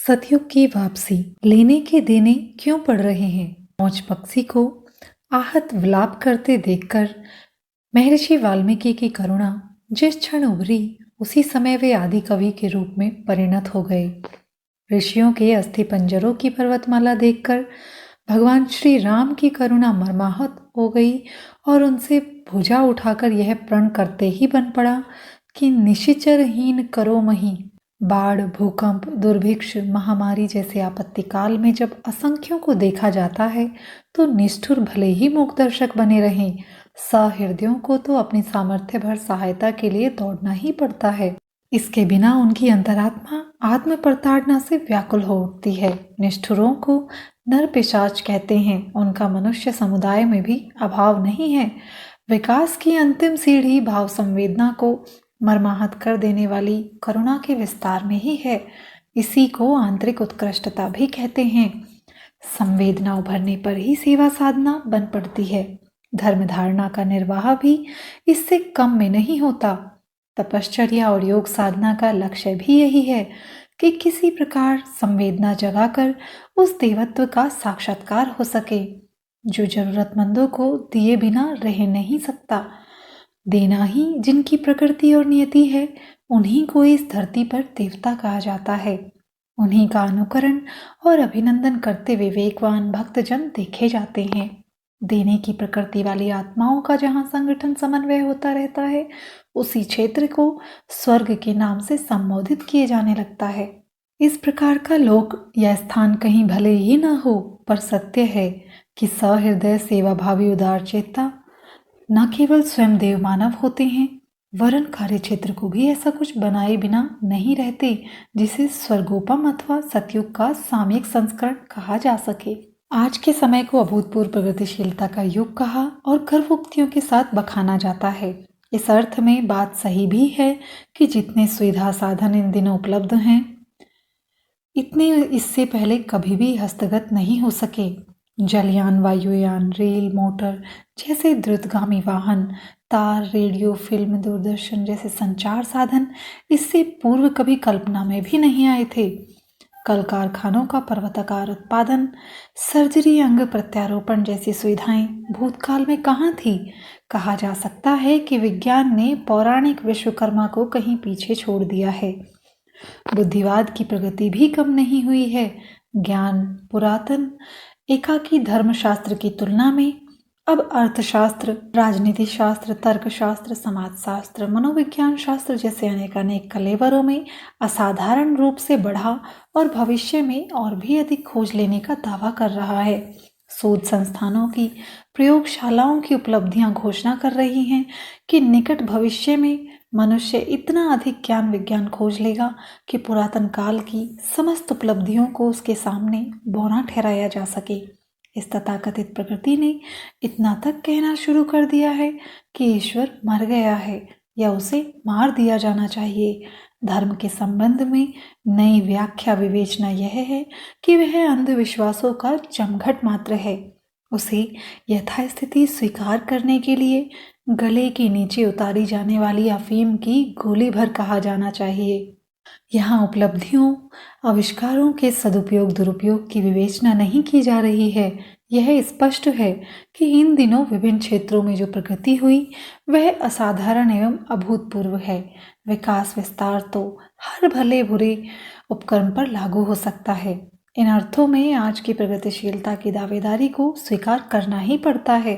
सतयुग की वापसी लेने के देने क्यों पड़ रहे हैं। मौज पक्षी को आहत विलाप करते देखकर महर्षि वाल्मीकि की करुणा जिस क्षण उभरी उसी समय वे आदि कवि के रूप में परिणत हो गए। ऋषियों के अस्थि पंजरों की पर्वतमाला देखकर भगवान श्री राम की करुणा मर्माहत हो गई और उनसे भुजा उठाकर यह प्रण करते ही बन पड़ा कि निशिचरहीन करो मही। बाढ़, भूकंप, दुर्भिक्ष, महामारी जैसे आपत्ति काल में जब असंख्यों को देखा जाता है तो निष्ठुर भले ही मूकदर्शक बने रहें, सहृदयों को तो अपनी सामर्थ्य भर सहायता के लिए दौड़ना ही पड़ता है। इसके बिना उनकी अंतरात्मा आत्म प्रताड़ना से व्याकुल हो उठती है। निष्ठुरों को नर पिशाच कहते हैं। उनका मनुष्य समुदाय में भी अभाव नहीं है। विकास की अंतिम सीढ़ी भाव संवेदना को मर्माहत कर देने वाली करुणा के विस्तार में ही है। इसी को आंतरिक उत्कृष्टता भी कहते हैं। संवेदना उभरने पर ही सेवा साधना बन पड़ती है। धर्म धारणा का निर्वाह भी इससे कम में नहीं होता। तपश्चर्या और योग साधना का लक्ष्य भी यही है कि किसी प्रकार संवेदना जगाकर उस देवत्व का साक्षात्कार हो सके जो जरूरतमंदों को दिए बिना रह नहीं सकता। देना ही जिनकी प्रकृति और नियति है, उन्हीं को इस धरती पर देवता कहा जाता है। उन्हीं का अनुकरण और अभिनंदन करते विवेकवान भक्तजन देखे जाते हैं। देने की प्रकृति वाली आत्माओं का जहाँ संगठन समन्वय होता रहता है, उसी क्षेत्र को स्वर्ग के नाम से संबोधित किए जाने लगता है। इस प्रकार का लोक या स्थान कहीं भले ही न हो, पर सत्य है कि सहृदय सेवाभावी उदार चेता न केवल स्वयं देव मानव होते हैं, वरन कार्य क्षेत्र को भी ऐसा कुछ बनाए बिना नहीं रहते जिसे स्वर्गोपम अथवा सतयुग का सामयिक संस्करण कहा जा सके। आज के समय को अभूतपूर्व प्रगतिशीलता का युग कहा और गर्वोक्तियों के साथ बखाना जाता है। इस अर्थ में बात सही भी है कि जितने सुविधा साधन इन दिनों उपलब्ध हैं, इतने इससे पहले कभी भी हस्तगत नहीं हो सके। जलयान, वायुयान, रेल, मोटर जैसे द्रुतगामी वाहन, तार, रेडियो, फिल्म, दूरदर्शन जैसे संचार साधन इससे पूर्व कभी कल्पना में भी नहीं आए थे। कल कारखानों का पर्वताकार उत्पादन, सर्जरी, अंग प्रत्यारोपण जैसी सुविधाएं भूतकाल में कहाँ थी। कहा जा सकता है कि विज्ञान ने पौराणिक विश्वकर्मा को कहीं पीछे छोड़ दिया है। बुद्धिवाद की प्रगति भी कम नहीं हुई है। ज्ञान पुरातन एकाकी धर्मशास्त्र की तुलना में अब अर्थशास्त्र, राजनीति शास्त्र, तर्कशास्त्र, समाजशास्त्र, मनोविज्ञान शास्त्र जैसे अनेक कलेवरों में असाधारण रूप से बढ़ा और भविष्य में और भी अधिक खोज लेने का दावा कर रहा है। शोध संस्थानों की प्रयोगशालाओं की उपलब्धियां घोषणा कर रही हैं कि निकट भविष्य में मनुष्य इतना अधिक ज्ञान विज्ञान खोज लेगा कि पुरातन काल की समस्त उपलब्धियों को उसके सामने बौना ठहराया जा सके। इस तथाकथित प्रकृति ने इतना तक कहना शुरू कर दिया है कि ईश्वर मर गया है या उसे मार दिया जाना चाहिए। धर्म के संबंध में नई व्याख्या विवेचना यह है कि वह अंधविश्वासों का जमघट मात्र है। उसे यथास्थिति स्वीकार करने के लिए गले के नीचे उतारी जाने वाली अफीम की गोली भर कहा जाना चाहिए। यहाँ उपलब्धियों, आविष्कारों के सदुपयोग दुरुपयोग की विवेचना नहीं की जा रही है। यह स्पष्ट है कि इन दिनों विभिन्न क्षेत्रों में जो प्रगति हुई वह असाधारण एवं अभूतपूर्व है। विकास विस्तार तो हर भले बुरे उपक्रम पर लागू हो सकता है। इन अर्थों में आज की प्रगतिशीलता की दावेदारी को स्वीकार करना ही पड़ता है।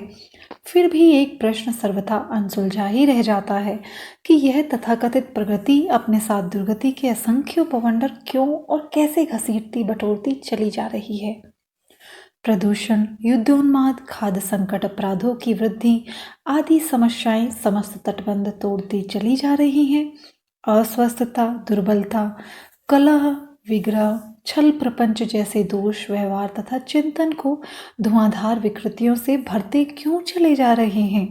फिर भी एक प्रश्न सर्वथा अनसुलझा ही रह जाता है कि यह तथाकथित प्रगति अपने साथ दुर्गति के असंख्य उपमंडल क्यों और कैसे घसीटती बटोरती चली जा रही है। प्रदूषण, युद्धोन्माद, खाद्य संकट, अपराधों की वृद्धि आदि समस्याएं समस्त तटबंध तोड़ती चली जा रही हैं। अस्वस्थता, दुर्बलता, कलह, विग्रह, छल प्रपंच जैसे दोष व्यवहार तथा चिंतन को धुआंधार विकृतियों से भरते क्यों चले जा रहे हैं।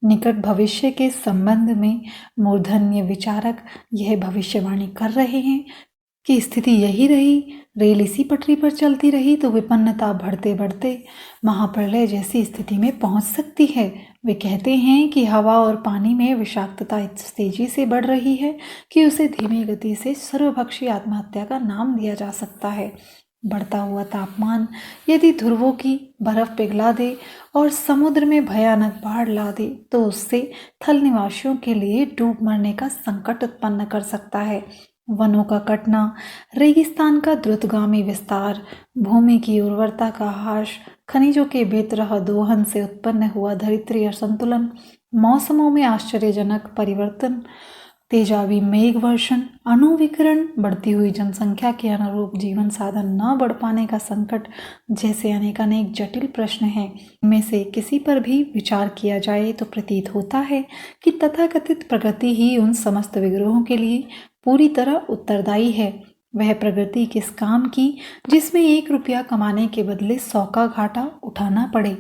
निकट भविष्य के संबंध में मूर्धन्य विचारक यह भविष्यवाणी कर रहे हैं कि स्थिति यही रही, रेल इसी पटरी पर चलती रही तो विपन्नता बढ़ते बढ़ते महाप्रलय जैसी स्थिति में पहुंच सकती है। वे कहते हैं कि हवा और पानी में विषाक्तता इस तेजी से बढ़ रही है कि उसे धीमी गति से सर्वभक्षी आत्महत्या का नाम दिया जा सकता है। बढ़ता हुआ तापमान यदि ध्रुवों की बर्फ पिघला दे और समुद्र में भयानक बाढ़ ला दे तो उससे थल निवासियों के लिए डूब मरने का संकट उत्पन्न कर सकता है। वनों का कटना, रेगिस्तान का द्रुतगामी विस्तार, भूमि की उर्वरता का ह्रास, खनिजों के बेतरह दोहन से उत्पन्न हुआ धरित्री असंतुलन, मौसमों में आश्चर्यजनक परिवर्तन, तेजाबी मेघ वर्षण, अणुविकिरण, बढ़ती हुई जनसंख्या के अनुरूप जीवन साधन न बढ़ पाने का संकट जैसे अनेक जटिल प्रश्न हैं। इनमें से किसी पर भी विचार किया जाए तो प्रतीत होता है कि तथाकथित प्रगति ही उन समस्त विग्रहों के लिए पूरी तरह उत्तरदायी है। वह प्रगति किस काम की जिसमें 1 रुपया कमाने के बदले 100 का घाटा उठाना पड़े।